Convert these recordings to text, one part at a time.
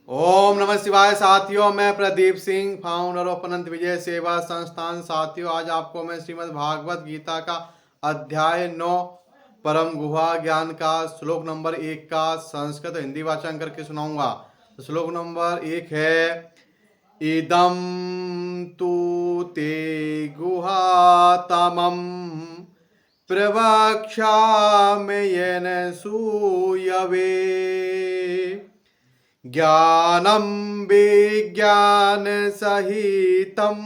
ओम नमः शिवाय साथियों, मैं प्रदीप सिंह, फाउंडर ऑफ अनंत विजय सेवा संस्थान। साथियों, आज आपको मैं श्रीमद् भागवत गीता का अध्याय 9 परम गुहा ज्ञान का श्लोक नंबर 1 का संस्कृत और हिंदी वाचन करके सुनाऊंगा। तो श्लोक नंबर 1 है, इदं तु ते गुहातमं प्रवक्ष्यामि येन सूयवे ज्ञानं विज्ञान सहितं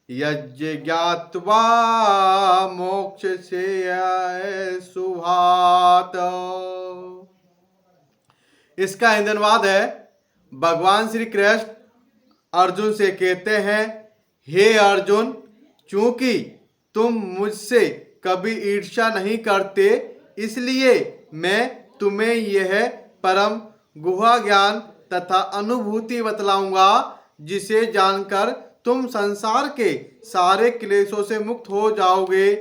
यज्ञात्वा मोक्षसे शुभात्। इसका हिंदनुवाद है, भगवान श्री कृष्ण अर्जुन से कहते हैं, हे अर्जुन, चूंकि तुम मुझसे कभी ईर्ष्या नहीं करते, इसलिए मैं तुम्हें यह परम गुहा ज्ञान तथा अनुभूति बतलाऊंगा, जिसे जानकर तुम संसार के सारे क्लेशों से मुक्त हो जाओगे।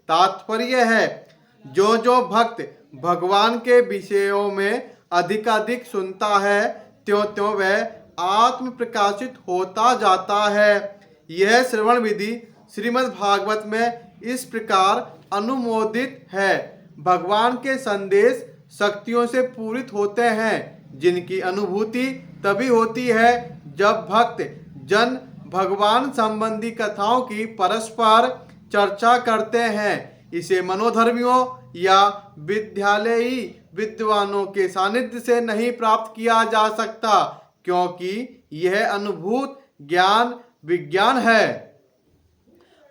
तात्पर्य है, जो जो भक्त भगवान के विषयों में अधिकाधिक सुनता है, त्यों त्यों वह आत्म प्रकाशित होता जाता है। यह श्रवण विधि श्रीमद् भागवत में इस प्रकार अनुमोदित है। भगवान के संदेश शक्तियों से पूरित होते हैं, जिनकी अनुभूति तभी होती है जब भक्त जन भगवान संबंधी कथाओं की परस्पर चर्चा करते हैं। इसे मनोधर्मियों या विद्यालयी विद्वानों के सानिध्य से नहीं प्राप्त किया जा सकता, क्योंकि यह अनुभूत ज्ञान विज्ञान है।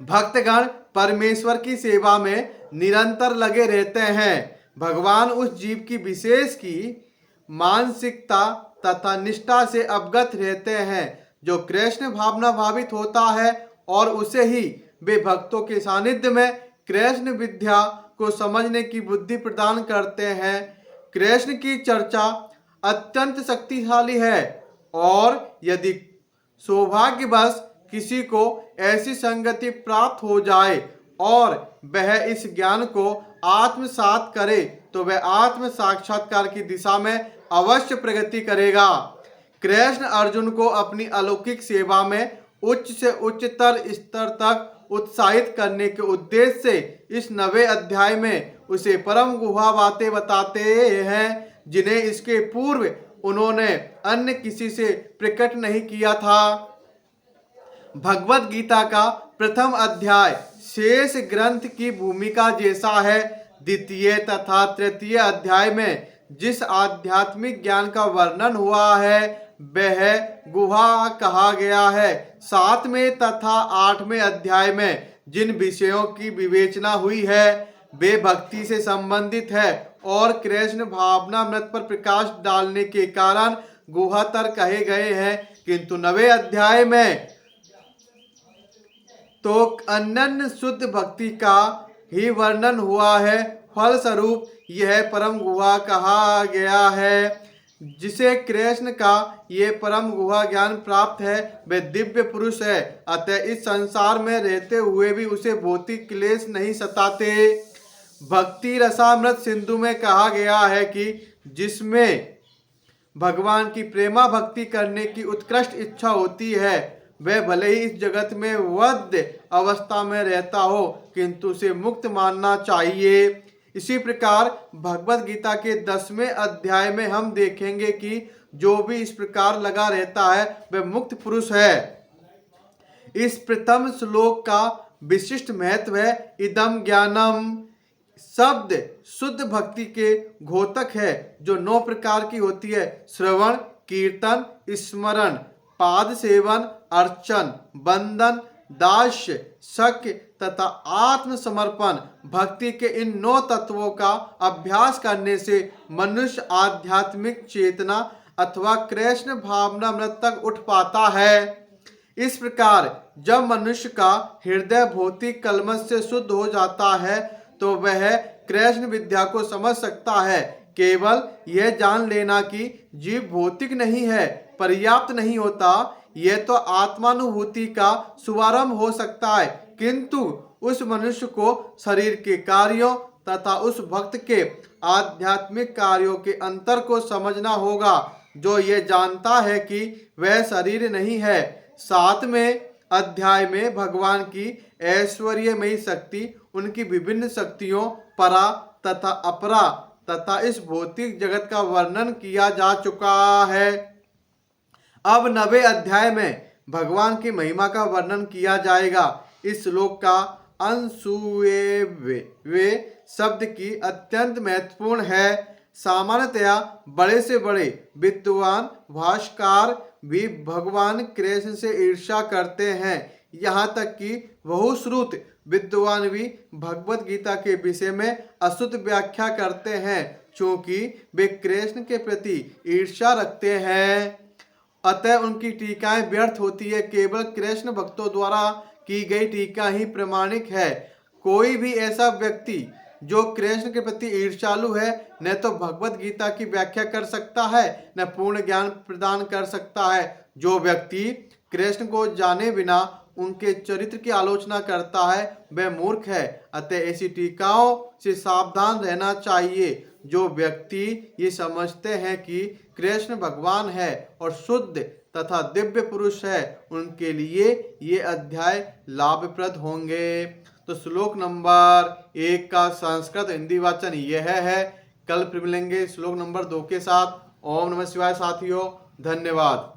भक्तगण परमेश्वर की सेवा में निरंतर लगे रहते हैं। भगवान उस जीव की विशेष की मानसिकता तथा निष्ठा से अवगत रहते हैं जो कृष्ण भावना भावित होता है, और उसे ही वे भक्तों के सानिध्य में कृष्ण विद्या को समझने की बुद्धि प्रदान करते हैं। कृष्ण की चर्चा अत्यंत शक्तिशाली है, और यदि सौभाग्यवश किसी को ऐसी संगति प्राप्त हो जाए और वह इस ज्ञान को आत्मसात करे, तो वह आत्म साक्षात्कार की दिशा में अवश्य प्रगति करेगा। कृष्ण अर्जुन को अपनी अलौकिक सेवा में उच्च से उच्चतर स्तर तक उत्साहित करने के उद्देश्य से इस 9वें अध्याय में उसे परम गुहा बातें बताते हैं, जिन्हें इसके पूर्व उन्होंने अन्य किसी से प्रकट नहीं किया था। भगवत गीता का प्रथम अध्याय शेष ग्रंथ की भूमिका जैसा है। द्वितीय तथा तृतीय अध्याय में जिस आध्यात्मिक ज्ञान का वर्णन हुआ है, वह गुहा कहा गया है। 7वें तथा 8वें अध्याय में जिन विषयों की विवेचना हुई है, वे भक्ति से संबंधित है और कृष्ण भावनामृत पर प्रकाश डालने के कारण गुहातर कहे गए हैं। किंतु 9वें अध्याय में तो अनन्य शुद्ध भक्ति का ही वर्णन हुआ है। फलस्वरूप यह परम गुहा कहा गया है। जिसे कृष्ण का ये परम गुहा ज्ञान प्राप्त है, वह दिव्य पुरुष है। अतः इस संसार में रहते हुए भी उसे भौतिक क्लेश नहीं सताते। भक्ति रसामृत सिंधु में कहा गया है कि जिसमें भगवान की प्रेमा भक्ति करने की उत्कृष्ट इच्छा होती है, वह भले ही इस जगत में वध अवस्था में रहता हो, किंतु उसे मुक्त मानना चाहिए। इसी प्रकार भगवत गीता के 10वें अध्याय में हम देखेंगे कि जो भी इस प्रकार लगा रहता है, वह मुक्त पुरुष है। इस प्रथम श्लोक का विशिष्ट महत्व है, इदम ज्ञानम शब्द शुद्ध भक्ति के घोतक है, जो 9 प्रकार की होती है: श्रवण, कीर्तन, स्मरण, पाद सेवन, अर्चन, बंदन, दास्य, शक्य तथा आत्मसमर्पण। भक्ति के इन 9 तत्वों का अभ्यास करने से मनुष्य आध्यात्मिक चेतना अथवा कृष्ण भावनामृत तक उठ पाता है। इस प्रकार जब मनुष्य का हृदय भौतिक कलमश से शुद्ध हो जाता है, तो वह कृष्ण विद्या को समझ सकता है। केवल यह जान लेना कि जीव भौतिक नहीं है पर्याप्त नहीं होता। यह तो आत्मानुभूति का शुभारंभ हो सकता है, किंतु उस मनुष्य को शरीर के कार्यों तथा उस भक्त के आध्यात्मिक कार्यों के अंतर को समझना होगा। जो ये जानता है कि वह शरीर नहीं है। 7वें अध्याय में भगवान की ऐश्वर्यमयी शक्ति, उनकी विभिन्न शक्तियों परा तथा अपरा तथा इस भौतिक जगत का वर्णन किया जा चुका है। अब 9वें अध्याय में भगवान की महिमा का वर्णन किया जाएगा। इस श्लोक का अनसुएवे शब्द की अत्यंत महत्वपूर्ण है। सामान्यतया बड़े से बड़े विद्वान भाष्यकार भी भगवान कृष्ण से ईर्ष्या करते हैं। यहाँ तक कि बहुश्रुत विद्वान भी भगवत गीता के विषय में अशुद्ध व्याख्या करते हैं, क्योंकि वे कृष्ण के प्रति ईर्ष्या रखते हैं। अतः उनकी टीकाएं व्यर्थ होती है। केवल कृष्ण भक्तों द्वारा की गई टीका ही प्रमाणिक है। कोई भी ऐसा व्यक्ति जो कृष्ण के प्रति ईर्ष्यालु है, न तो भगवत गीता की व्याख्या कर सकता है, न पूर्ण ज्ञान प्रदान कर सकता है। जो व्यक्ति कृष्ण को जाने बिना उनके चरित्र की आलोचना करता है, वह मूर्ख है। अतः ऐसी टीकाओं से सावधान रहना चाहिए। जो व्यक्ति ये समझते हैं कि कृष्ण भगवान है और शुद्ध तथा दिव्य पुरुष है, उनके लिए ये अध्याय लाभप्रद होंगे। तो श्लोक नंबर 1 का संस्कृत हिंदी वाचन यह है। कल फिर मिलेंगे श्लोक नंबर 2 के साथ। ओम नमः शिवाय साथियों, धन्यवाद।